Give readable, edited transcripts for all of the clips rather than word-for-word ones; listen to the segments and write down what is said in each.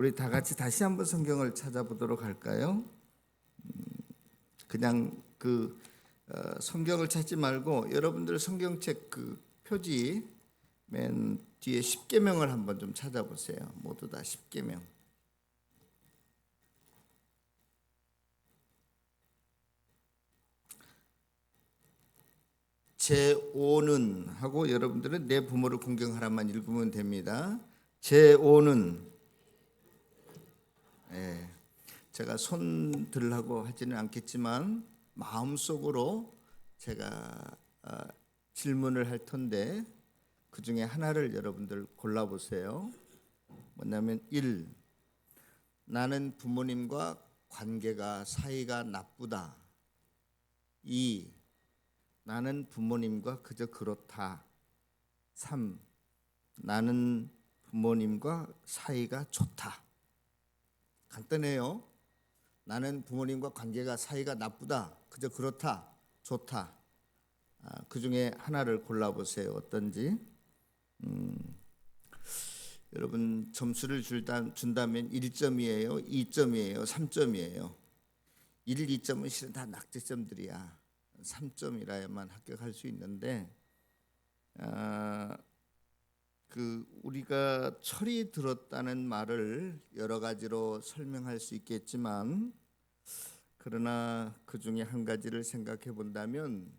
우리 다 같이 다시 한번 성경을 찾아보도록 할까요? 그냥 성경을 찾지 말고 여러분들 성경책 표지 맨 뒤에 십계명을 한번 좀 찾아보세요. 모두 다 십계명. 제5는 하고 여러분들은 내 부모를 공경하라만 읽으면 됩니다. 제5는 제가 손 들라고 하지는 않겠지만 마음속으로 제가 질문을 할 텐데 그 중에 하나를 여러분들 골라보세요. 뭐냐면 1. 나는 부모님과 관계가 사이가 나쁘다. 2. 나는 부모님과 그저 그렇다. 3. 나는 부모님과 사이가 좋다. 간단해요. 나는 부모님과 관계가 사이가 나쁘다. 그저 그렇다. 좋다. 그 중에 하나를 골라보세요. 어떤지. 여러분 점수를 준다면 1점이에요. 2점이에요. 3점이에요. 1, 2점은 실은 다 낙제점들이야. 3점이라야만 합격할 수 있는데 우리가 철이 들었다는 말을 여러 가지로 설명할 수 있겠지만 그러나 그 중에 한 가지를 생각해 본다면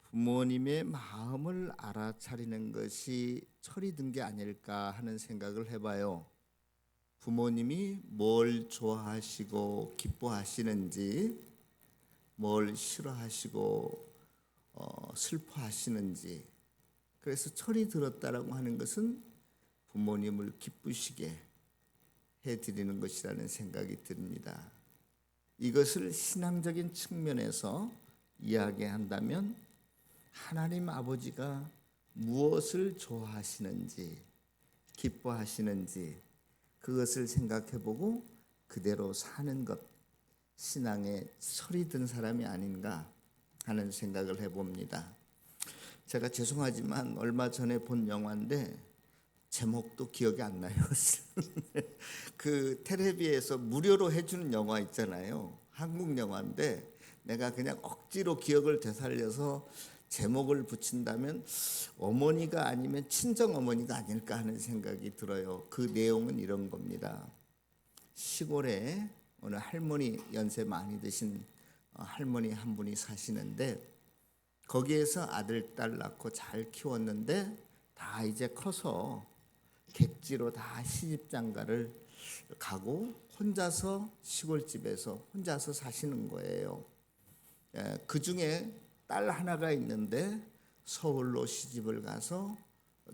부모님의 마음을 알아차리는 것이 철이 든 게 아닐까 하는 생각을 해봐요. 부모님이 뭘 좋아하시고 기뻐하시는지, 뭘 싫어하시고 슬퍼하시는지. 그래서 철이 들었다라고 하는 것은 부모님을 기쁘시게 해드리는 것이라는 생각이 듭니다. 이것을 신앙적인 측면에서 이야기한다면 하나님 아버지가 무엇을 좋아하시는지 기뻐하시는지 그것을 생각해보고 그대로 사는 것, 신앙에 철이 든 사람이 아닌가 하는 생각을 해봅니다. 제가 죄송하지만 얼마 전에 본 영화인데 제목도 기억이 안 나요. 텔레비에서 무료로 해주는 영화 있잖아요. 한국 영화인데 내가 그냥 억지로 기억을 되살려서 제목을 붙인다면 어머니가 아니면 친정 어머니가 아닐까 하는 생각이 들어요. 그 내용은 이런 겁니다. 시골에 어느 할머니, 연세 많이 드신 할머니 한 분이 사시는데 거기에서 아들, 딸 낳고 잘 키웠는데 다 이제 커서 객지로 다 시집장가를 가고 혼자서 시골집에서 혼자서 사시는 거예요. 그 중에 딸 하나가 있는데 서울로 시집을 가서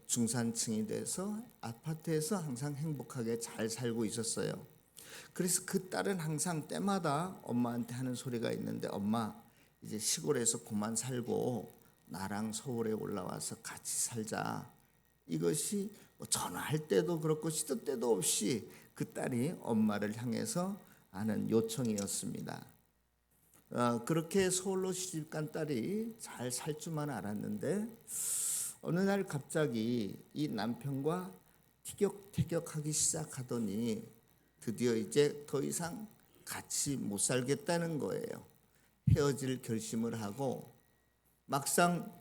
중산층이 돼서 아파트에서 항상 행복하게 잘 살고 있었어요. 그래서 그 딸은 항상 때마다 엄마한테 하는 소리가 있는데 엄마 이제 시골에서 그만 살고 나랑 서울에 올라와서 같이 살자. 이것이 전화할 때도 그렇고 시도 때도 없이 그 딸이 엄마를 향해서 하는 요청이었습니다. 그렇게 서울로 시집간 딸이 잘 살 줄만 알았는데 어느 날 갑자기 이 남편과 티격태격하기 시작하더니 드디어 이제 더 이상 같이 못 살겠다는 거예요. 헤어질 결심을 하고 막상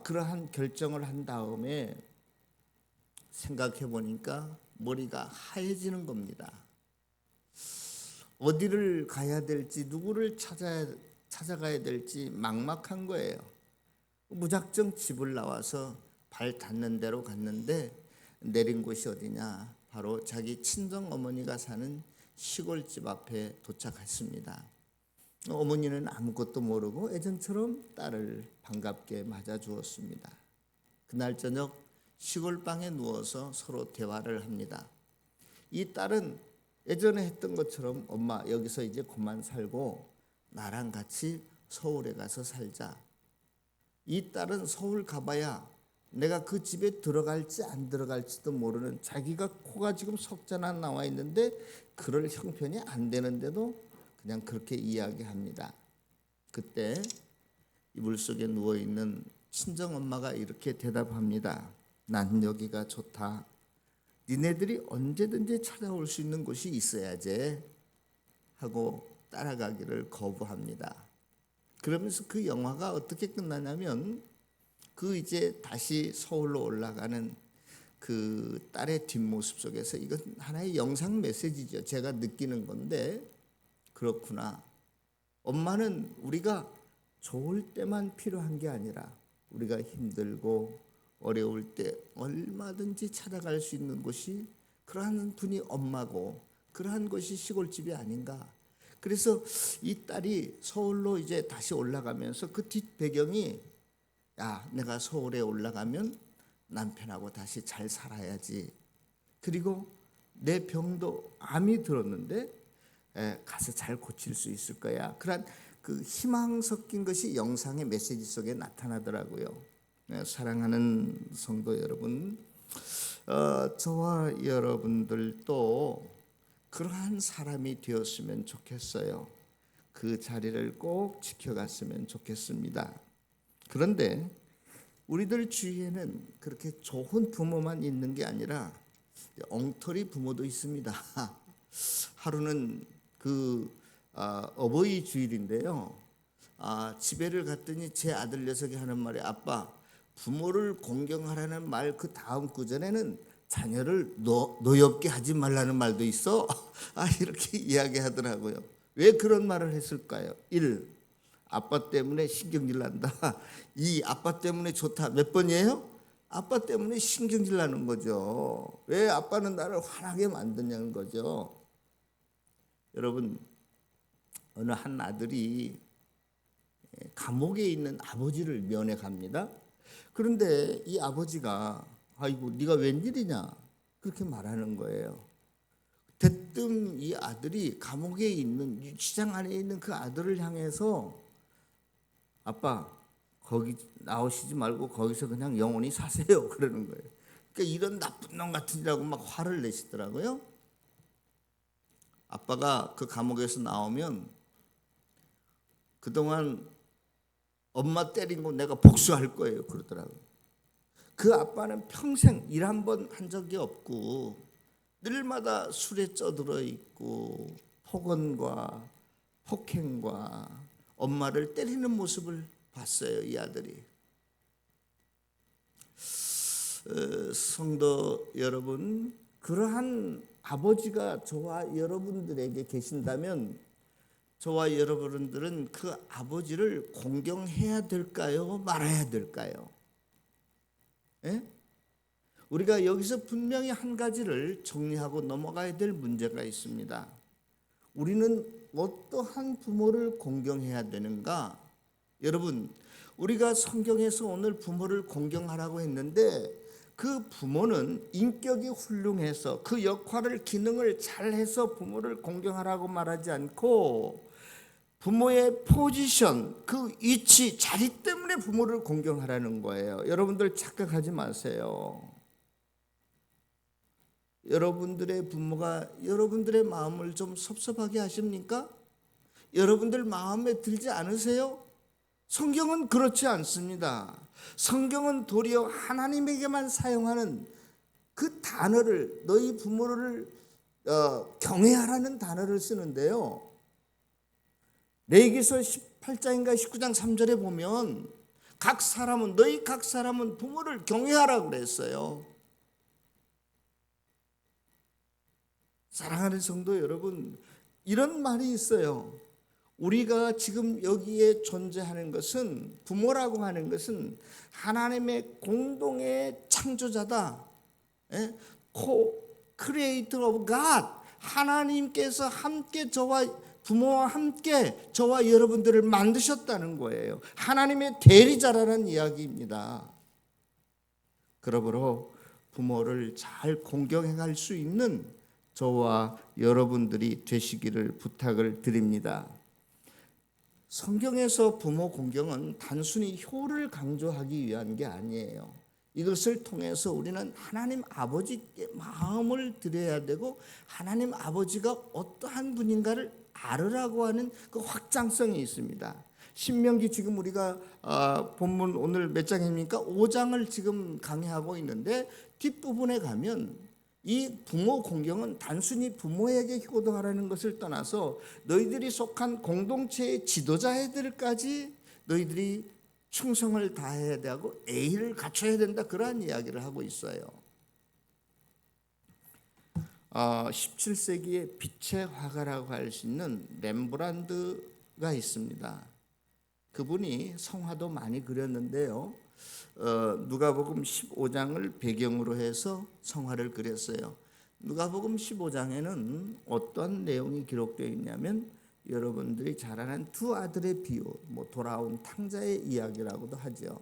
그러한 결정을 한 다음에 생각해 보니까 머리가 하얘지는 겁니다. 어디를 가야 될지 누구를 찾아가야 될지 막막한 거예요. 무작정 집을 나와서 발 닿는 대로 갔는데 내린 곳이 어디냐? 바로 자기 친정 어머니가 사는 시골집 앞에 도착했습니다. 어머니는 아무것도 모르고 예전처럼 딸을 반갑게 맞아주었습니다. 그날 저녁 시골방에 누워서 서로 대화를 합니다. 이 딸은 예전에 했던 것처럼 엄마 여기서 이제 그만 살고 나랑 같이 서울에 가서 살자. 이 딸은 서울 가봐야 내가 그 집에 들어갈지 안 들어갈지도 모르는 자기가 코가 지금 석자나 나와 있는데 그럴 형편이 안 되는데도 그냥 그렇게 이야기합니다. 그때 이불 속에 누워있는 친정엄마가 이렇게 대답합니다. 난 여기가 좋다. 니네들이 언제든지 찾아올 수 있는 곳이 있어야지 하고 따라가기를 거부합니다. 그러면서 그 영화가 어떻게 끝나냐면 그 이제 다시 서울로 올라가는 그 딸의 뒷모습 속에서 이건 하나의 영상 메시지죠. 제가 느끼는 건데 그렇구나. 엄마는 우리가 좋을 때만 필요한 게 아니라 우리가 힘들고 어려울 때 얼마든지 찾아갈 수 있는 곳이 그러한 분이 엄마고 그러한 곳이 시골집이 아닌가. 그래서 이 딸이 서울로 이제 다시 올라가면서 그 뒷배경이 야, 내가 서울에 올라가면 남편하고 다시 잘 살아야지. 그리고 내 병도 암이 들었는데 가서 잘 고칠 수 있을 거야. 그런 그 희망 섞인 것이 영상의 메시지 속에 나타나더라고요. 사랑하는 성도 여러분, 저와 여러분들도 그러한 사람이 되었으면 좋겠어요. 그 자리를 꼭 지켜갔으면 좋겠습니다. 그런데 우리들 주위에는 그렇게 좋은 부모만 있는 게 아니라 엉터리 부모도 있습니다. 하루는 어버이 주일인데요. 집에를 갔더니 제 아들 녀석이 하는 말이 아빠 부모를 공경하라는 말 그 다음 구절에는 자녀를 노엽게 하지 말라는 말도 있어. 이렇게 이야기하더라고요. 왜 그런 말을 했을까요? 1. 아빠 때문에 신경질 난다. 2. 아빠 때문에 좋다. 몇 번이에요? 아빠 때문에 신경질 나는 거죠. 왜 아빠는 나를 화나게 만드냐는 거죠. 여러분, 어느 한 아들이 감옥에 있는 아버지를 면회 갑니다. 그런데 이 아버지가 아이고 네가 웬일이냐 그렇게 말하는 거예요. 대뜸 이 아들이 감옥에 있는 유치장 안에 있는 그 아들을 향해서 아빠 거기 나오시지 말고 거기서 그냥 영원히 사세요 그러는 거예요. 그러니까 이런 나쁜 놈 같으니라고 막 화를 내시더라고요. 아빠가 그 감옥에서 나오면 그동안 엄마 때린 거 내가 복수할 거예요 그러더라고요. 그 아빠는 평생 일 한 번 한 적이 없고 늘마다 술에 쩌들어 있고 폭언과 폭행과 엄마를 때리는 모습을 봤어요 이 아들이. 성도 여러분, 그러한 아버지가 저와 여러분들에게 계신다면 저와 여러분들은 그 아버지를 공경해야 될까요? 말아야 될까요? 예? 우리가 여기서 분명히 한 가지를 정리하고 넘어가야 될 문제가 있습니다. 우리는 어떠한 부모를 공경해야 되는가? 여러분, 우리가 성경에서 오늘 부모를 공경하라고 했는데 그 부모는 인격이 훌륭해서 그 역할을 기능을 잘해서 부모를 공경하라고 말하지 않고 부모의 포지션, 그 위치, 자리 때문에 부모를 공경하라는 거예요. 여러분들 착각하지 마세요. 여러분들의 부모가 여러분들의 마음을 좀 섭섭하게 하십니까? 여러분들 마음에 들지 않으세요? 성경은 그렇지 않습니다. 성경은 도리어 하나님에게만 사용하는 그 단어를 너희 부모를 경외하라는 단어를 쓰는데요. 레위기서 18장인가 19장 3절에 보면 너희 각 사람은 부모를 경외하라고 그랬어요. 사랑하는 성도 여러분, 이런 말이 있어요. 우리가 지금 여기에 존재하는 것은 부모라고 하는 것은 하나님의 공동의 창조자다. Co-creator of God. 하나님께서 함께 부모와 함께 저와 여러분들을 만드셨다는 거예요. 하나님의 대리자라는 이야기입니다. 그러므로 부모를 잘 공경해 갈 수 있는 저와 여러분들이 되시기를 부탁을 드립니다. 성경에서 부모 공경은 단순히 효를 강조하기 위한 게 아니에요. 이것을 통해서 우리는 하나님 아버지께 마음을 드려야 되고 하나님 아버지가 어떠한 분인가를 알으라고 하는 그 확장성이 있습니다. 신명기 지금 우리가 본문 오늘 몇 장입니까? 5장을 지금 강의하고 있는데 뒷부분에 가면 이 부모 공경은 단순히 부모에게 효도하라는 것을 떠나서 너희들이 속한 공동체의 지도자애들까지 너희들이 충성을 다해야 되고 예의를 갖춰야 된다, 그러한 이야기를 하고 있어요. 17세기의 빛의 화가라고 할 수 있는 렘브란트가 있습니다. 그분이 성화도 많이 그렸는데요. 누가복음 15장을 배경으로 해서 성화를 그렸어요. 누가복음 15장에는 어떤 내용이 기록되어 있냐면 여러분들이 잘 아는 두 아들의 비유, 돌아온 탕자의 이야기라고도 하죠.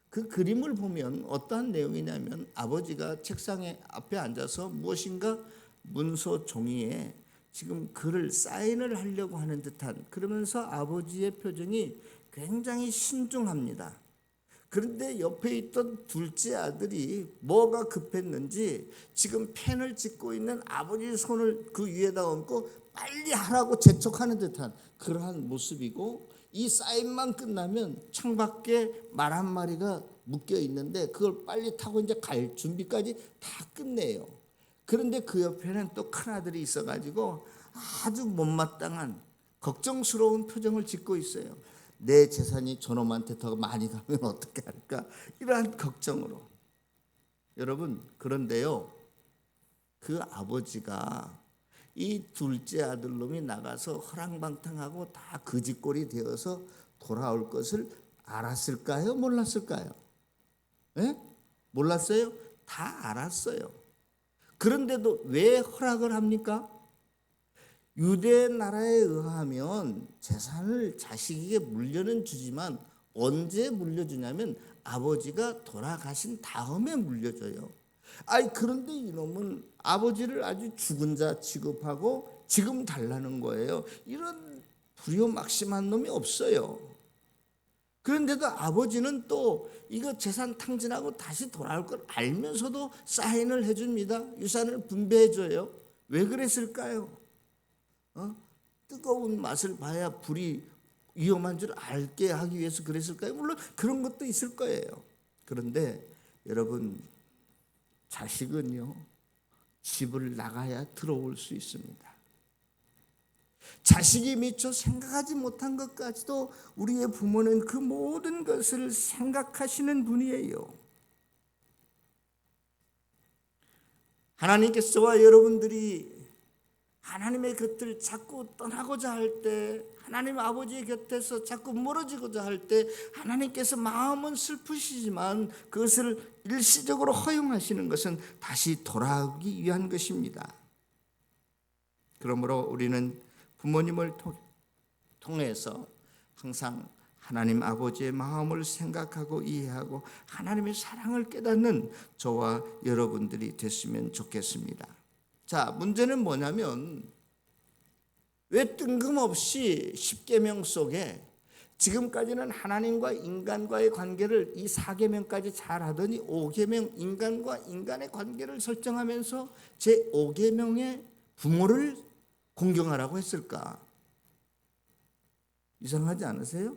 그 그림을 보면 어떠한 내용이냐면 아버지가 책상에 앞에 앉아서 무엇인가 문서 종이에 지금 글을 사인을 하려고 하는 듯한, 그러면서 아버지의 표정이 굉장히 신중합니다. 그런데 옆에 있던 둘째 아들이 뭐가 급했는지 지금 펜을 짚고 있는 아버지의 손을 그 위에다 얹고 빨리 하라고 재촉하는 듯한 그러한 모습이고, 이 사인만 끝나면 창밖에 말 한 마리가 묶여 있는데 그걸 빨리 타고 이제 갈 준비까지 다 끝내요. 그런데 그 옆에는 또 큰아들이 있어가지고 아주 못마땅한 걱정스러운 표정을 짓고 있어요. 내 재산이 저놈한테 더 많이 가면 어떻게 할까, 이러한 걱정으로. 여러분, 그런데요, 그 아버지가 이 둘째 아들놈이 나가서 허랑방탕하고 다 거지꼴이 되어서 돌아올 것을 알았을까요? 몰랐을까요? 네? 몰랐어요? 다 알았어요. 그런데도 왜 허락을 합니까? 유대 나라에 의하면 재산을 자식에게 물려는 주지만 언제 물려주냐면 아버지가 돌아가신 다음에 물려줘요. 그런데 이놈은 아버지를 아주 죽은 자 취급하고 지금 달라는 거예요. 이런 불효막심한 놈이 없어요. 그런데도 아버지는 또 이거 재산 탕진하고 다시 돌아올 걸 알면서도 사인을 해줍니다. 유산을 분배해줘요. 왜 그랬을까요? 뜨거운 맛을 봐야 불이 위험한 줄 알게 하기 위해서 그랬을까요? 물론 그런 것도 있을 거예요. 그런데 여러분, 자식은요, 집을 나가야 들어올 수 있습니다. 자식이 미처 생각하지 못한 것까지도 우리의 부모는 그 모든 것을 생각하시는 분이에요. 하나님께서 저와 여러분들이 하나님의 곁을 자꾸 떠나고자 할 때, 하나님 아버지의 곁에서 자꾸 멀어지고자 할 때 하나님께서 마음은 슬프시지만 그것을 일시적으로 허용하시는 것은 다시 돌아오기 위한 것입니다. 그러므로 우리는 부모님을 통해서 항상 하나님 아버지의 마음을 생각하고 이해하고 하나님의 사랑을 깨닫는 저와 여러분들이 됐으면 좋겠습니다. 자, 문제는 뭐냐면 왜 뜬금없이 십계명 속에 지금까지는 하나님과 인간과의 관계를 이 4계명까지 잘 하더니 5계명, 인간과 인간의 관계를 설정하면서 제 5계명의 부모를 공경하라고 했을까? 이상하지 않으세요?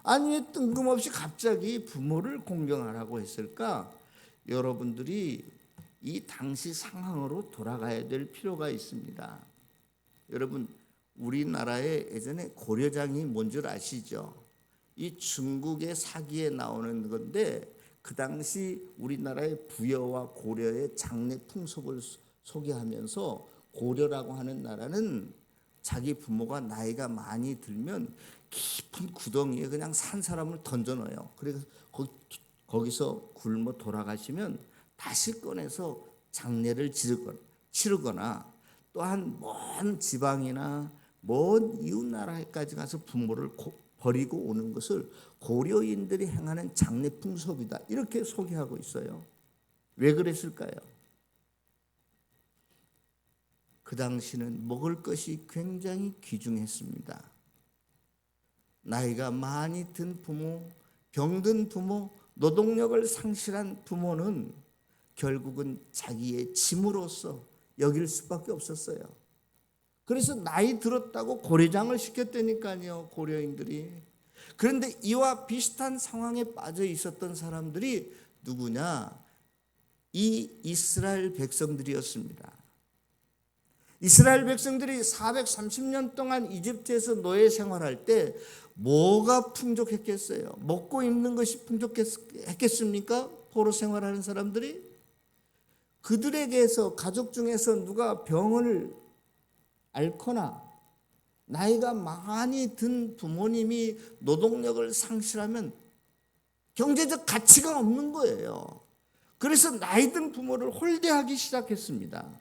아니, 왜 뜬금없이 갑자기 부모를 공경하라고 했을까? 여러분들이 이 당시 상황으로 돌아가야 될 필요가 있습니다. 여러분, 우리나라에 예전에 고려장이 뭔 줄 아시죠? 이 중국의 사기에 나오는 건데 그 당시 우리나라의 부여와 고려의 장례 풍속을 소개하면서 고려라고 하는 나라는 자기 부모가 나이가 많이 들면 깊은 구덩이에 그냥 산 사람을 던져 넣어요. 그래서 거기서 굶어 돌아가시면 다시 꺼내서 장례를 치르거나 또한 먼 지방이나 먼 이웃 나라에까지 가서 부모를 버리고 오는 것을 고려인들이 행하는 장례 풍속이다, 이렇게 소개하고 있어요. 왜 그랬을까요? 그 당시는 먹을 것이 굉장히 귀중했습니다. 나이가 많이 든 부모, 병든 부모, 노동력을 상실한 부모는 결국은 자기의 짐으로서 여길 수밖에 없었어요. 그래서 나이 들었다고 고려장을 시켰다니까요, 고려인들이. 그런데 이와 비슷한 상황에 빠져 있었던 사람들이 누구냐? 이 이스라엘 백성들이었습니다. 이스라엘 백성들이 430년 동안 이집트에서 노예 생활할 때 뭐가 풍족했겠어요? 먹고 입는 것이 풍족했겠습니까? 포로 생활하는 사람들이? 그들에게서 가족 중에서 누가 병을 앓거나 나이가 많이 든 부모님이 노동력을 상실하면 경제적 가치가 없는 거예요. 그래서 나이 든 부모를 홀대하기 시작했습니다.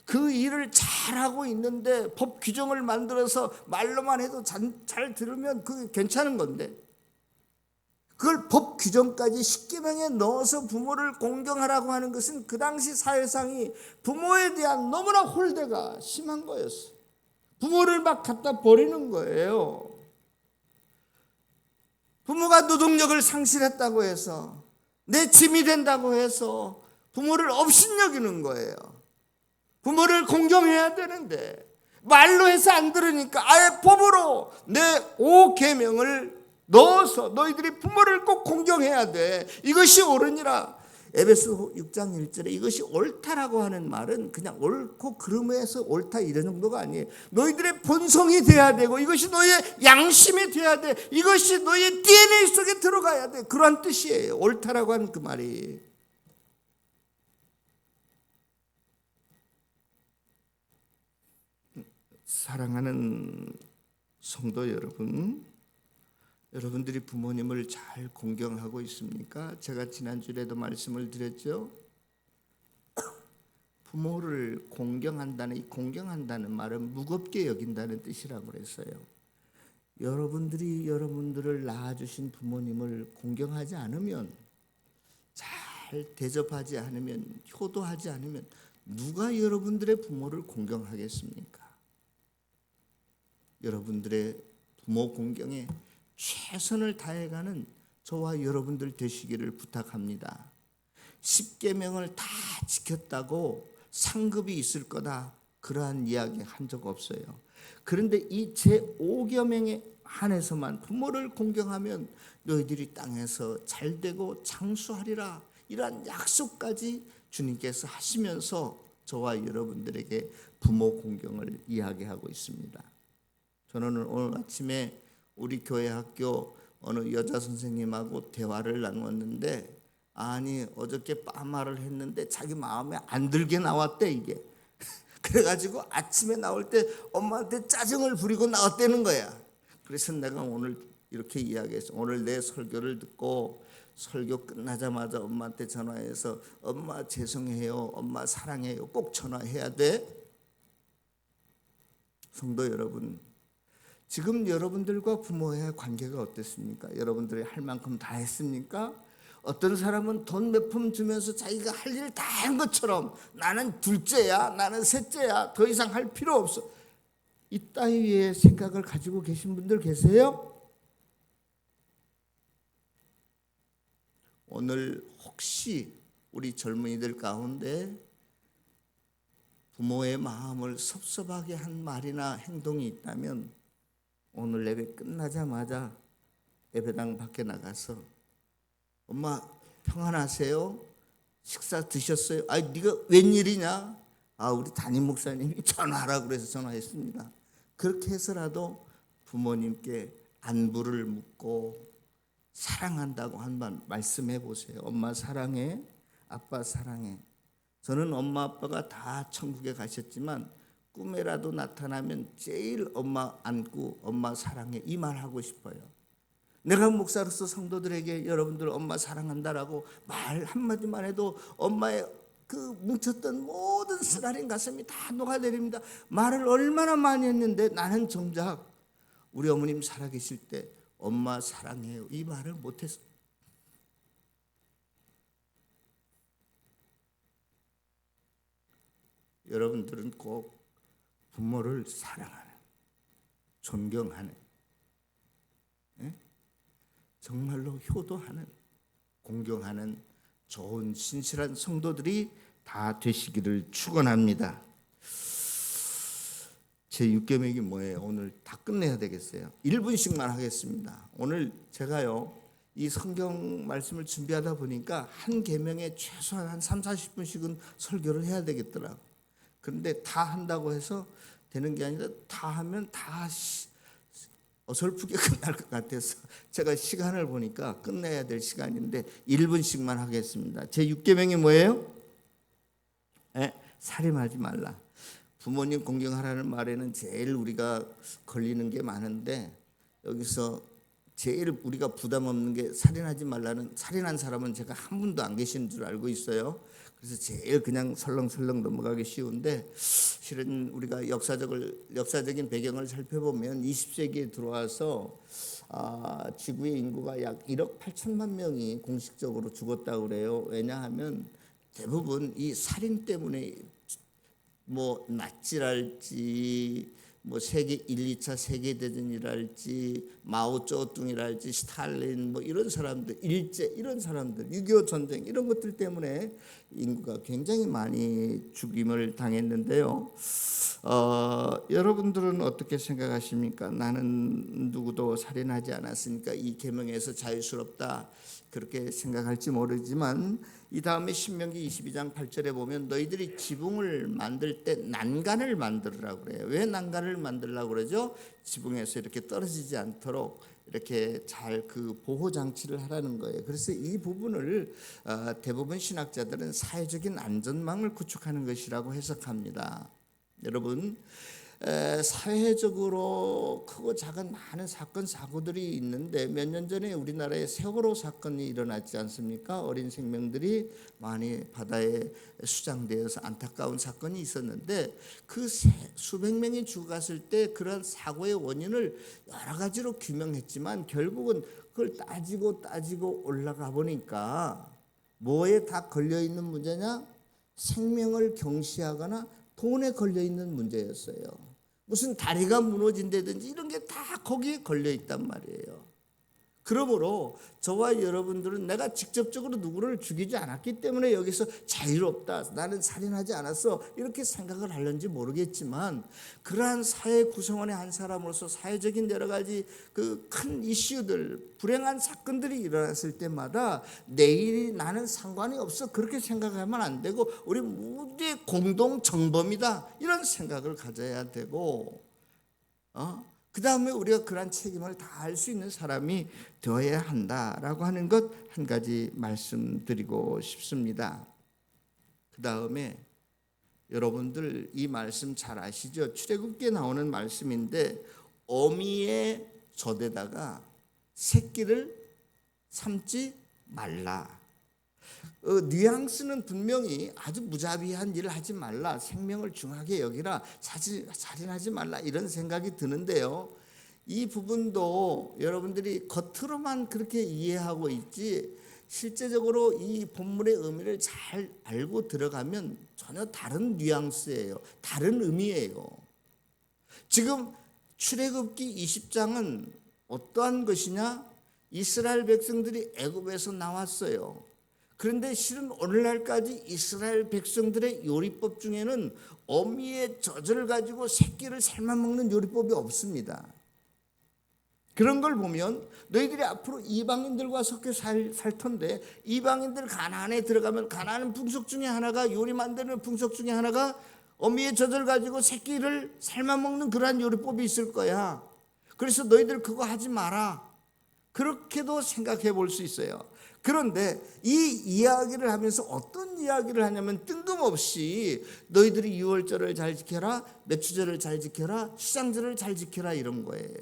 그 일을 잘하고 있는데 법 규정을 만들어서 말로만 해도 잘 들으면 그게 괜찮은 건데 그걸 법 규정까지 십계명에 넣어서 부모를 공경하라고 하는 것은 그 당시 사회상이 부모에 대한 너무나 홀대가 심한 거였어요. 부모를 막 갖다 버리는 거예요. 부모가 노동력을 상실했다고 해서 내 짐이 된다고 해서 부모를 업신여기는 거예요. 부모를 공경해야 되는데 말로 해서 안 들으니까 아예 법으로 내 5계명을 넣어서 너희들이 부모를 꼭 공경해야 돼. 이것이 옳으니라. 에베소 6장 1절에 이것이 옳다라고 하는 말은 그냥 옳고 그름에서 옳다 이런 정도가 아니에요. 너희들의 본성이 돼야 되고 이것이 너희의 양심이 돼야 돼. 이것이 너희의 DNA 속에 들어가야 돼. 그러한 뜻이에요. 옳다라고 하는 그 말이. 사랑하는 성도 여러분, 여러분들이 부모님을 잘 공경하고 있습니까? 제가 지난주에도 말씀을 드렸죠. 부모를 공경한다는 이 공경한다는 말은 무겁게 여긴다는 뜻이라고 그랬어요. 여러분들이 여러분들을 낳아주신 부모님을 공경하지 않으면, 잘 대접하지 않으면, 효도하지 않으면 누가 여러분들의 부모를 공경하겠습니까? 여러분들의 부모 공경에 최선을 다해가는 저와 여러분들 되시기를 부탁합니다. 10계명을 다 지켰다고 상급이 있을 거다, 그러한 이야기 한 적 없어요. 그런데 이 제5계명에 한해서만 부모를 공경하면 너희들이 땅에서 잘되고 장수하리라, 이러한 약속까지 주님께서 하시면서 저와 여러분들에게 부모 공경을 이야기하고 있습니다. 저는 오늘 아침에 우리 교회 학교 어느 여자 선생님하고 대화를 나누었는데, 아니 어저께 빠마를 했는데 자기 마음에 안 들게 나왔대 이게. 그래가지고 아침에 나올 때 엄마한테 짜증을 부리고 나왔다는 거야. 그래서 내가 오늘 이렇게 이야기했어. 오늘 내 설교를 듣고 설교 끝나자마자 엄마한테 전화해서 엄마 죄송해요, 엄마 사랑해요 꼭 전화해야 돼. 성도 여러분, 지금 여러분들과 부모의 관계가 어땠습니까? 여러분들이 할 만큼 다 했습니까? 어떤 사람은 돈 몇 푼 주면서 자기가 할 일 다 한 것처럼 나는 둘째야, 나는 셋째야, 더 이상 할 필요 없어, 이 따위의 생각을 가지고 계신 분들 계세요? 오늘 혹시 우리 젊은이들 가운데 부모의 마음을 섭섭하게 한 말이나 행동이 있다면 오늘 예배 끝나자마자 예배당 밖에 나가서 엄마 평안하세요? 식사 드셨어요? 아니 네가 웬일이냐? 아 우리 담임 목사님이 전화하라고 그래서 전화했습니다. 그렇게 해서라도 부모님께 안부를 묻고 사랑한다고 한 번 말씀해 보세요. 엄마 사랑해, 아빠 사랑해. 저는 엄마 아빠가 다 천국에 가셨지만 꿈에라도 나타나면 제일 엄마 안고 엄마 사랑해 이 말 하고 싶어요. 내가 목사로서 성도들에게 여러분들 엄마 사랑한다라고 말 한마디만 해도 엄마의 그 뭉쳤던 모든 쓰라린 가슴이 다 녹아내립니다. 말을 얼마나 많이 했는데 나는 정작 우리 어머님 살아계실 때 엄마 사랑해요 이 말을 못했어. 여러분들은 꼭 부모를 사랑하는, 존경하는, 정말로 효도하는, 공경하는 좋은 신실한 성도들이 다 되시기를 축원합니다. 제 6계명이 뭐예요? 오늘 다 끝내야 되겠어요. 1분씩만 하겠습니다. 오늘 제가요 이 성경 말씀을 준비하다 보니까 한 계명에 최소한 한 3, 40분씩은 설교를 해야 되겠더라고. 그런데 다 한다고 해서 되는 게 아니라 다 하면 다 어설프게 끝날 것 같아서 제가 시간을 보니까 끝내야 될 시간인데 1분씩만 하겠습니다. 제 6계명이 뭐예요? 살인하지 말라. 부모님 공경하라는 말에는 제일 우리가 걸리는 게 많은데 여기서 제일 우리가 부담 없는 게 살인하지 말라는, 살인한 사람은 제가 한 분도 안 계시는 줄 알고 있어요. 그래서 제일 그냥 설렁설렁 넘어가기 쉬운데 실은 우리가 역사적인 배경을 살펴보면 20세기에 들어와서 지구의 인구가 약 1억 8천만 명이 공식적으로 죽었다고 그래요. 왜냐하면 대부분 이 살인 때문에 뭐 나치랄지 뭐 세계 1, 2차 세계대전이랄지 마오쩌둥이랄지 스탈린 뭐 이런 사람들, 일제 이런 사람들, 6.25 전쟁 이런 것들 때문에 인구가 굉장히 많이 죽임을 당했는데요. 여러분들은 어떻게 생각하십니까? 나는 누구도 살인하지 않았으니까 이 계명에서 자유스럽다 그렇게 생각할지 모르지만 이 다음에 신명기 22장 8절에 보면 너희들이 지붕을 만들 때 난간을 만들으라고 그래요. 왜 난간을 만들라고 그러죠? 지붕에서 이렇게 떨어지지 않도록 이렇게 잘 그 보호 장치를 하라는 거예요. 그래서 이 부분을 대부분 신학자들은 사회적인 안전망을 구축하는 것이라고 해석합니다. 여러분, 사회적으로 크고 작은 많은 사건 사고들이 있는데 몇 년 전에 우리나라에 세월호 사건이 일어났지 않습니까? 어린 생명들이 많이 바다에 수장되어서 안타까운 사건이 있었는데 그 수백 명이 죽었을 때 그런 사고의 원인을 여러 가지로 규명했지만 결국은 그걸 따지고 올라가 보니까 뭐에 다 걸려있는 문제냐? 생명을 경시하거나 돈에 걸려있는 문제였어요. 무슨 다리가 무너진다든지 이런 게 다 거기에 걸려있단 말이에요. 그러므로 저와 여러분들은 내가 직접적으로 누구를 죽이지 않았기 때문에 여기서 자유롭다, 나는 살인하지 않았어 이렇게 생각을 하는지 모르겠지만 그러한 사회 구성원의 한 사람으로서 사회적인 여러 가지 그 큰 이슈들, 불행한 사건들이 일어났을 때마다 내일이 나는 상관이 없어 그렇게 생각하면 안 되고 우리 모두의 공동 정범이다 이런 생각을 가져야 되고 그 다음에 우리가 그런 책임을 다할 수 있는 사람이 되어야 한다라고 하는 것 한 가지 말씀드리고 싶습니다. 그 다음에 여러분들 이 말씀 잘 아시죠? 출애굽기에 나오는 말씀인데 어미의 젖에다가 새끼를 삶지 말라. 뉘앙스는 분명히 아주 무자비한 일을 하지 말라, 생명을 중하게 여기라, 살인하지 말라 이런 생각이 드는데요. 이 부분도 여러분들이 겉으로만 그렇게 이해하고 있지 실제적으로 이 본문의 의미를 잘 알고 들어가면 전혀 다른 뉘앙스예요. 다른 의미예요. 지금 출애굽기 20장은 어떠한 것이냐? 이스라엘 백성들이 애굽에서 나왔어요. 그런데 실은 오늘날까지 이스라엘 백성들의 요리법 중에는 어미의 젖을 가지고 새끼를 삶아먹는 요리법이 없습니다. 그런 걸 보면 너희들이 앞으로 이방인들과 섞여 살 텐데 이방인들 가나안에 들어가면 가나안 풍속 중에 하나가 요리 만드는 풍속 중에 하나가 어미의 젖을 가지고 새끼를 삶아먹는 그러한 요리법이 있을 거야. 그래서 너희들 그거 하지 마라. 그렇게도 생각해 볼 수 있어요. 그런데 이 이야기를 하면서 어떤 이야기를 하냐면 뜬금없이 너희들이 유월절을 잘 지켜라, 매추절을 잘 지켜라, 시장절을 잘 지켜라 이런 거예요.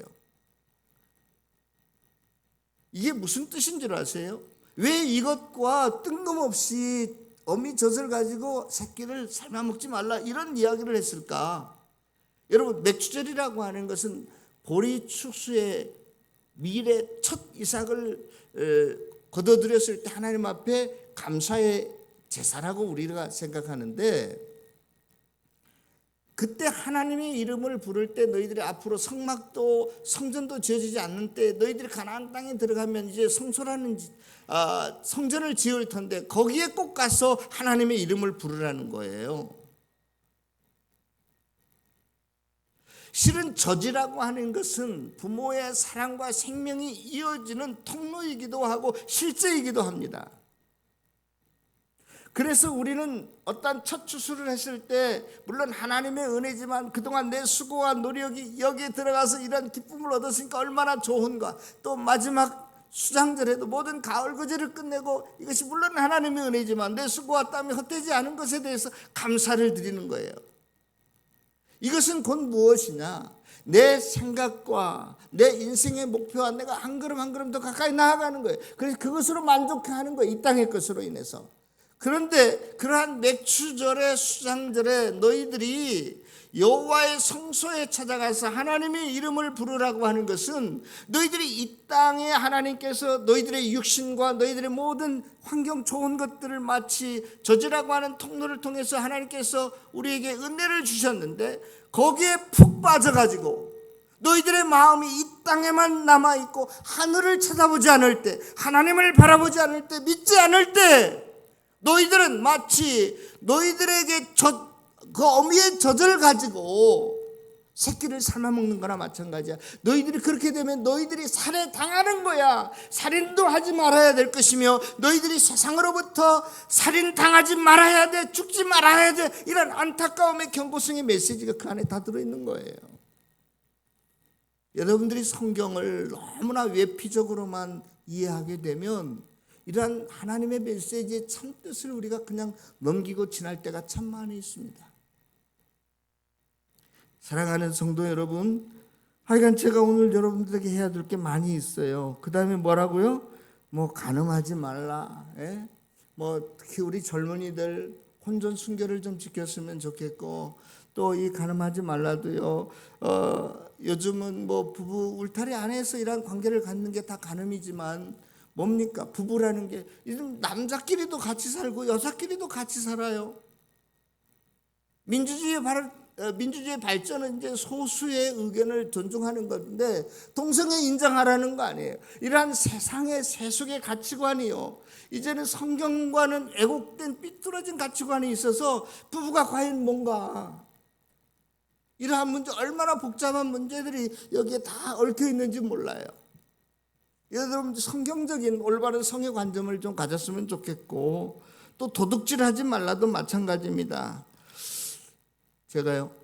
이게 무슨 뜻인 줄 아세요? 왜 이것과 뜬금없이 어미 젖을 가지고 새끼를 삶아먹지 말라 이런 이야기를 했을까? 여러분, 맥추절이라고 하는 것은 보리 축수의 미래 첫 이삭을 거둬들였을 때 하나님 앞에 감사의 제사라고 우리가 생각하는데 그때 하나님의 이름을 부를 때 너희들이 앞으로 성막도 성전도 지어지지 않는 때 너희들이 가나안 땅에 들어가면 이제 성소라는 성전을 지을 텐데 거기에 꼭 가서 하나님의 이름을 부르라는 거예요. 실은 젖이라고 하는 것은 부모의 사랑과 생명이 이어지는 통로이기도 하고 실제이기도 합니다. 그래서 우리는 어떤 첫 추수를 했을 때 물론 하나님의 은혜지만 그동안 내 수고와 노력이 여기에 들어가서 이런 기쁨을 얻었으니까 얼마나 좋은가. 또 마지막 수장절에도 모든 가을 거제를 끝내고 이것이 물론 하나님의 은혜지만 내 수고와 땀이 헛되지 않은 것에 대해서 감사를 드리는 거예요. 이것은 곧 무엇이냐? 내 생각과 내 인생의 목표와 내가 한 걸음 한 걸음 더 가까이 나아가는 거예요. 그래서 그것으로 만족해하는 거예요. 이 땅의 것으로 인해서. 그런데 그러한 맥추절의 수장절에 너희들이 여호와의 성소에 찾아가서 하나님의 이름을 부르라고 하는 것은 너희들이 이 땅에 하나님께서 너희들의 육신과 너희들의 모든 환경 좋은 것들을 마치 젖이라고 하는 통로를 통해서 하나님께서 우리에게 은혜를 주셨는데 거기에 푹 빠져가지고 너희들의 마음이 이 땅에만 남아있고 하늘을 쳐다보지 않을 때, 하나님을 바라보지 않을 때, 믿지 않을 때 너희들은 마치 너희들에게 그 어미의 젖을 가지고 새끼를 삶아먹는 거나 마찬가지야. 너희들이 그렇게 되면 너희들이 살해당하는 거야. 살인도 하지 말아야 될 것이며 너희들이 세상으로부터 살인당하지 말아야 돼. 죽지 말아야 돼. 이런 안타까움의 경고성의 메시지가 그 안에 다 들어있는 거예요. 여러분들이 성경을 너무나 외피적으로만 이해하게 되면 이러한 하나님의 메시지의 참뜻을 우리가 그냥 넘기고 지날 때가 참 많이 있습니다. 사랑하는 성도 여러분, 하여간 제가 오늘 여러분들에게 해야 될 게 많이 있어요. 그 다음에 뭐라고요? 간음하지 말라. 특히 우리 젊은이들 혼전 순결을 좀 지켰으면 좋겠고, 또 이 간음하지 말라도요. 요즘은 부부 울타리 안에서 이런 관계를 갖는 게 다 간음이지만 뭡니까? 부부라는 게 남자끼리도 같이 살고 여자끼리도 같이 살아요. 민주주의의 발전은 이제 소수의 의견을 존중하는 건데 동성애 인정하라는 거 아니에요. 이러한 세상의 세속의 가치관이요. 이제는 성경과는 왜곡된 삐뚤어진 가치관이 있어서 부부가 과연 뭔가 이러한 문제 얼마나 복잡한 문제들이 여기에 다 얽혀 있는지 몰라요. 여러분 성경적인 올바른 성의 관점을 좀 가졌으면 좋겠고 또 도둑질하지 말라도 마찬가지입니다. 제가요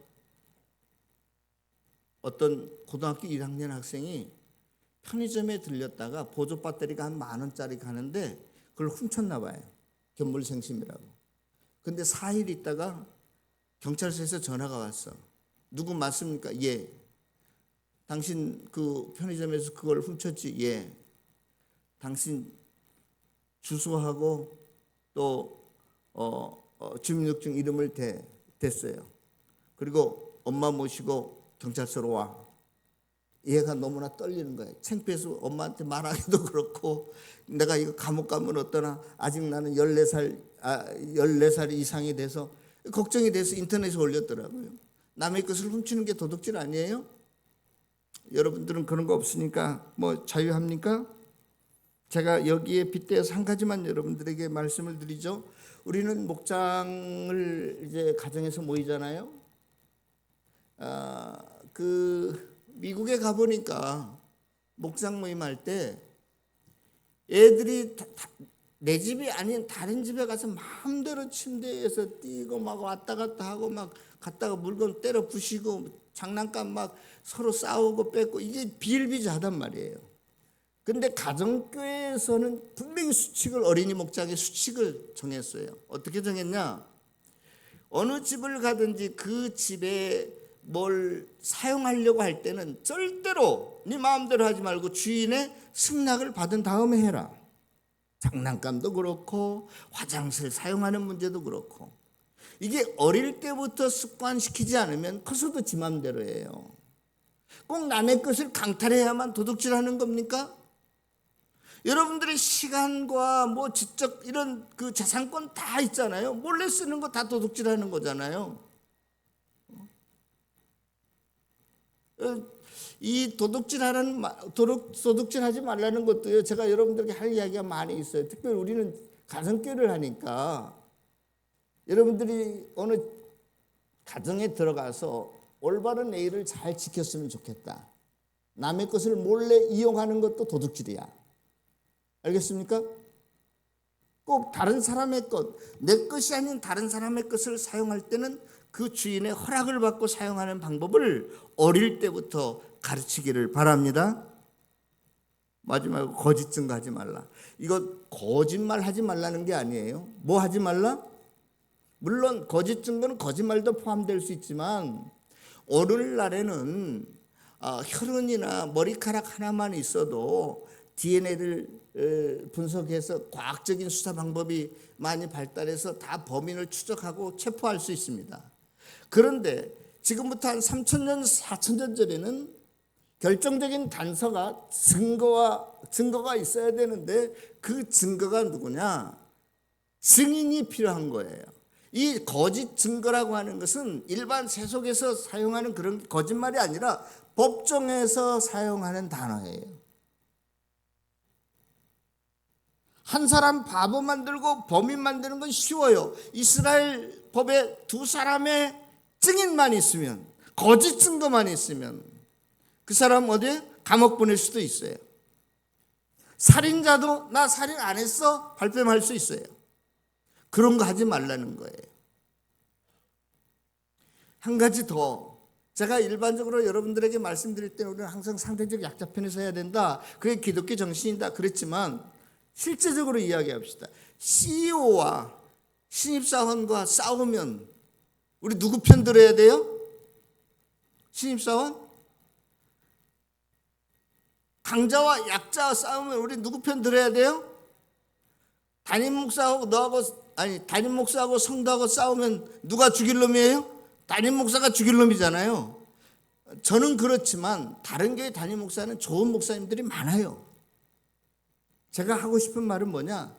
어떤 고등학교 1학년 학생이 편의점에 들렸다가 보조 배터리가 한 10,000원짜리 가는데 그걸 훔쳤나 봐요. 견물생심이라고. 근데 4일 있다가 경찰서에서 전화가 왔어. 누구 맞습니까? 예. 당신 그 편의점에서 그걸 훔쳤지? 예. 당신 주소하고 또 주민등록증 이름을 댔어요. 그리고 엄마 모시고 경찰서로 와. 얘가 너무나 떨리는 거예요. 창피해서 엄마한테 말하기도 그렇고 내가 이거 감옥 가면 어떠나 아직 나는 14살 이상이 돼서 걱정이 돼서 인터넷에 올렸더라고요. 남의 것을 훔치는 게 도둑질 아니에요? 여러분들은 그런 거 없으니까 자유합니까? 제가 여기에 빗대어서 한 가지만 여러분들에게 말씀을 드리죠. 우리는 목장을 이제 가정에서 모이잖아요. 미국에 가보니까 목장 모임할 때 애들이 내 집이 아닌 다른 집에 가서 마음대로 침대에서 뛰고 막 왔다 갔다 하고 막 갔다가 물건 때려 부시고 장난감 막 서로 싸우고 뺏고 이게 비일비재하단 말이에요. 근데 가정교회에서는 분명히 수칙을 어린이 목장의 수칙을 정했어요. 어떻게 정했냐? 어느 집을 가든지 그 집에 뭘 사용하려고 할 때는 절대로 네 마음대로 하지 말고 주인의 승낙을 받은 다음에 해라. 장난감도 그렇고 화장실 사용하는 문제도 그렇고 이게 어릴 때부터 습관시키지 않으면 커서도 지 맘대로 해요. 꼭 남의 것을 강탈해야만 도둑질하는 겁니까? 여러분들의 시간과 지적 이런 그 재산권 다 있잖아요. 몰래 쓰는 거 다 도둑질하는 거잖아요. 이 도둑질하지 말라는 것도요. 제가 여러분들에게 할 이야기가 많이 있어요. 특별히 우리는 가정교회를 하니까 여러분들이 어느 가정에 들어가서 올바른 예의를 잘 지켰으면 좋겠다. 남의 것을 몰래 이용하는 것도 도둑질이야. 알겠습니까? 꼭 다른 사람의 것, 내 것이 아닌 다른 사람의 것을 사용할 때는 그 주인의 허락을 받고 사용하는 방법을 어릴 때부터 가르치기를 바랍니다. 마지막으로 거짓 증거하지 말라. 이거 거짓말 하지 말라는 게 아니에요. 뭐 하지 말라? 물론 거짓 증거는 거짓말도 포함될 수 있지만 오늘날에는 혈흔이나 머리카락 하나만 있어도 DNA를 분석해서 과학적인 수사 방법이 많이 발달해서 다 범인을 추적하고 체포할 수 있습니다. 그런데 지금부터 한 3,000년, 4,000년 전에는 결정적인 단서가 증거가 있어야 되는데 그 증거가 누구냐? 증인이 필요한 거예요. 이 거짓 증거라고 하는 것은 일반 세속에서 사용하는 그런 거짓말이 아니라 법정에서 사용하는 단어예요. 한 사람 바보 만들고 범인 만드는 건 쉬워요. 이스라엘 법에 두 사람의 증인만 있으면, 거짓 증거만 있으면 그 사람 어디에? 감옥 보낼 수도 있어요. 살인자도 나 살인 안 했어 발뺌할 수 있어요. 그런 거 하지 말라는 거예요. 한 가지 더, 제가 일반적으로 여러분들에게 말씀드릴 때 우리는 항상 상대적 약자편에서 해야 된다. 그게 기독교 정신이다 그랬지만 실제적으로 이야기합시다. CEO와 신입사원과 싸우면 우리 누구 편 들어야 돼요? 신입사원? 강자와 약자와 싸우면 우리 누구 편 들어야 돼요? 담임 목사하고 성도하고 싸우면 누가 죽일 놈이에요? 담임 목사가 죽일 놈이잖아요. 저는 그렇지만 다른 교회 담임 목사는 좋은 목사님들이 많아요. 제가 하고 싶은 말은 뭐냐?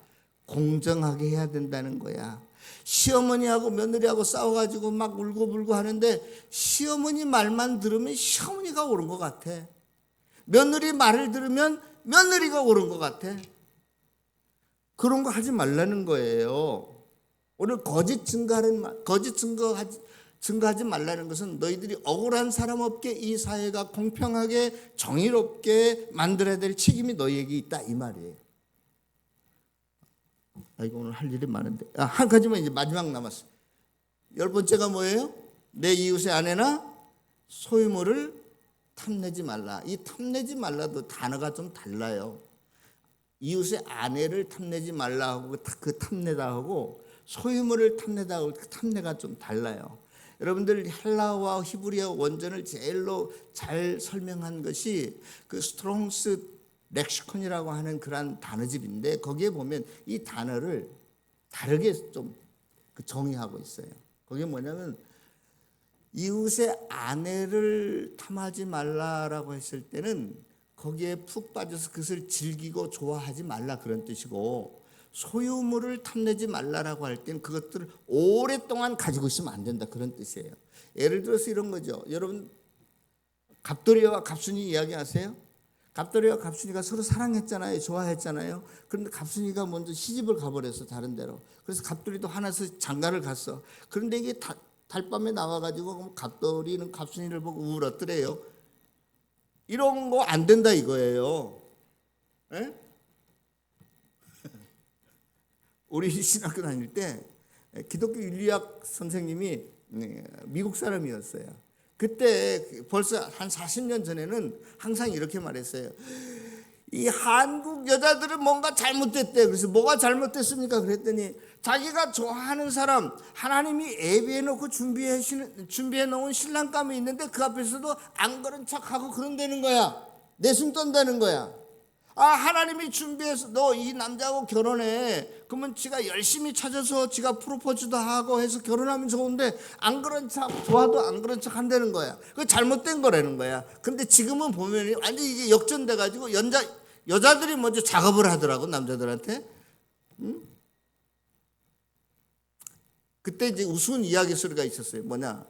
공정하게 해야 된다는 거야. 시어머니하고 며느리하고 싸워가지고 막 울고불고 하는데 시어머니 말만 들으면 시어머니가 옳은 것 같아. 며느리 말을 들으면 며느리가 옳은 것 같아. 그런 거 하지 말라는 거예요. 오늘 거짓 증거하지 말라는 것은 너희들이 억울한 사람 없게 이 사회가 공평하게 정의롭게 만들어야 될 책임이 너희에게 있다 이 말이에요. 이거 오늘 할 일이 많은데 한 가지만 이제 마지막 남았어요. 10번째가 뭐예요? 내 이웃의 아내나 소유물을 탐내지 말라. 이 탐내지 말라도 단어가 좀 달라요. 이웃의 아내를 탐내지 말라 하고 그 탐내다 하고 소유물을 탐내다 하고 그 탐내가 좀 달라요. 여러분들 헬라어와 히브리어 원전을 제일로 잘 설명한 것이 그 스트롱스 렉시콘이라고 하는 그런 단어집인데 거기에 보면 이 단어를 다르게 좀 정의하고 있어요. 거기에 뭐냐면 이웃의 아내를 탐하지 말라라고 했을 때는 거기에 푹 빠져서 그것을 즐기고 좋아하지 말라 그런 뜻이고, 소유물을 탐내지 말라라고 할 때는 그것들을 오랫동안 가지고 있으면 안 된다 그런 뜻이에요. 예를 들어서 이런 거죠. 여러분 갑돌이와 갑순이 이야기하세요? 갑돌이와 갑순이가 서로 사랑했잖아요. 좋아했잖아요. 그런데 갑순이가 먼저 시집을 가버렸어 다른 데로. 그래서 갑돌이도 화나서 장가를 갔어. 그런데 이게 달밤에 나와가지고 갑돌이는 갑순이를 보고 울었더래요. 이런 거 안 된다 이거예요. 에? 우리 신학교 다닐 때 기독교 윤리학 선생님이 미국 사람이었어요. 그때 벌써 한 40년 전에는 항상 이렇게 말했어요. 이 한국 여자들은 뭔가 잘못됐대. 그래서 뭐가 잘못됐습니까? 그랬더니 자기가 좋아하는 사람 하나님이 예비해 놓고 준비해 놓은 신랑감이 있는데 그 앞에서도 안 그런 척하고 그런다는 거야. 내숭 떤다는 거야. 하나님이 준비해서 너 이 남자하고 결혼해. 그러면 지가 열심히 찾아서 지가 프로포즈도 하고 해서 결혼하면 좋은데 안 그런 척, 좋아도 안 그런 척 한다는 거야. 그거 잘못된 거라는 거야. 근데 지금은 보면 완전히 이게 역전돼 가지고 여자들이 먼저 작업을 하더라고 남자들한테. 응? 그때 이제 우스운 이야기 소리가 있었어요. 뭐냐?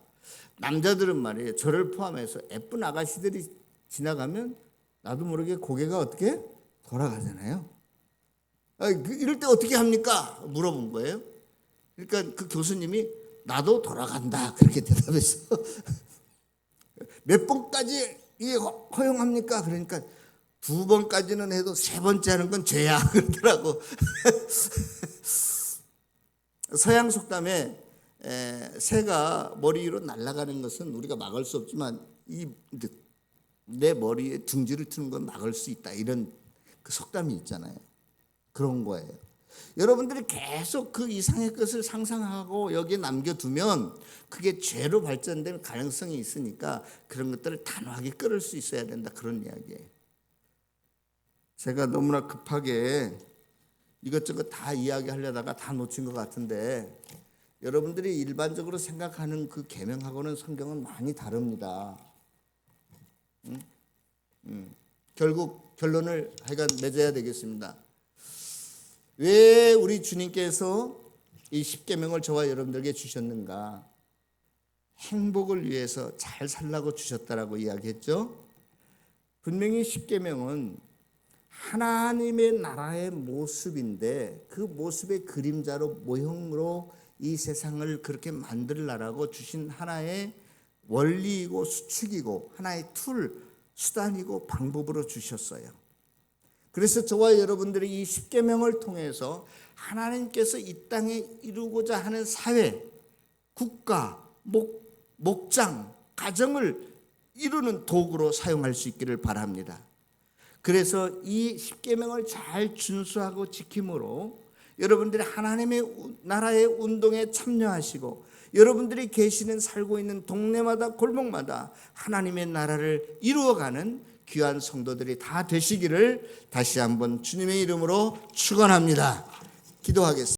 남자들은 말이에요. 저를 포함해서 예쁜 아가씨들이 지나가면 나도 모르게 고개가 어떻게 돌아가잖아요. 이럴 때 어떻게 합니까? 물어본 거예요. 그러니까 그 교수님이 나도 돌아간다 그렇게 대답했어. 몇 번까지 이게 허용합니까? 그러니까 2번까지는 해도 3번째 하는 건 죄야 그러더라고. 서양 속담에 새가 머리 위로 날아가는 것은 우리가 막을 수 없지만 내 머리에 둥지를 트는 건 막을 수 있다, 이런 그 속담이 있잖아요. 그런 거예요. 여러분들이 계속 그 이상의 것을 상상하고 여기에 남겨두면 그게 죄로 발전될 가능성이 있으니까 그런 것들을 단호하게 끊을 수 있어야 된다, 그런 이야기예요. 제가 너무나 급하게 이것저것 다 이야기하려다가 다 놓친 것 같은데, 여러분들이 일반적으로 생각하는 그 계명하고는 성경은 많이 다릅니다. 결국 결론을 하여간 맺어야 되겠습니다. 왜 우리 주님께서 이 십계명을 저와 여러분들에게 주셨는가? 행복을 위해서 잘 살라고 주셨다라고 이야기했죠. 분명히 십계명은 하나님의 나라의 모습인데 그 모습의 그림자로 모형으로 이 세상을 그렇게 만들라라고 주신 하나의 원리이고 수칙이고 하나의 수단이고 방법으로 주셨어요. 그래서 저와 여러분들이 이 십계명을 통해서 하나님께서 이 땅에 이루고자 하는 사회, 국가, 목장, 가정을 이루는 도구로 사용할 수 있기를 바랍니다. 그래서 이 십계명을 잘 준수하고 지킴으로 여러분들이 하나님의 나라의 운동에 참여하시고 여러분들이 계시는 살고 있는 동네마다 골목마다 하나님의 나라를 이루어가는 귀한 성도들이 다 되시기를 다시 한번 주님의 이름으로 축원합니다. 기도하겠습니다.